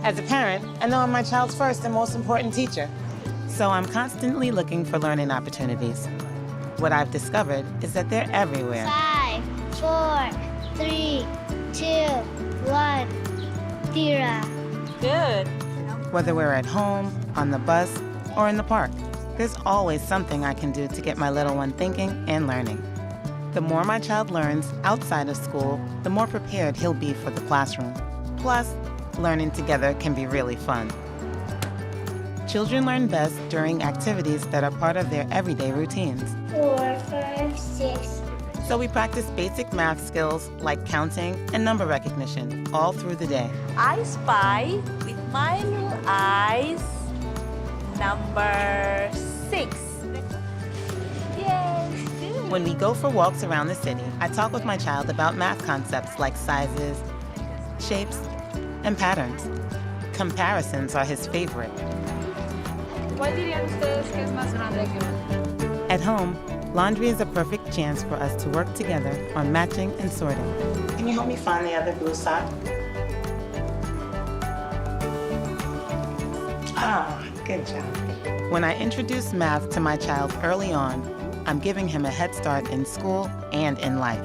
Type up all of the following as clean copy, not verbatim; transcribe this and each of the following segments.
As a parent, I know I'm my child's first and most important teacher. So I'm constantly looking for learning opportunities. What I've discovered is that they're everywhere. 5, 4, 3, 2, 1, tira. Good. Whether we're at home, on the bus, or in the park, there's always something I can do to get my little one thinking and learning. The more my child learns outside of school, the more prepared he'll be for the classroom. Plus, learning together can be really fun. Children learn best during activities that are part of their everyday routines. 4, 5, 6. So we practice basic math skills like counting and number recognition all through the day. I spy with my little eyes number 6. Yes, good. When we go for walks around the city, I talk with my child about math concepts like sizes, shapes, and patterns. Comparisons are his favorite. ¿Cuál dirían ustedes que es más grande que uno? At home, laundry is a perfect chance for us to work together on matching and sorting. Can you help me find the other blue sock? Ah, good job. When I introduce math to my child early on, I'm giving him a head start in school and in life.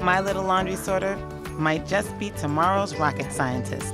My little laundry sorter might just be tomorrow's rocket scientist.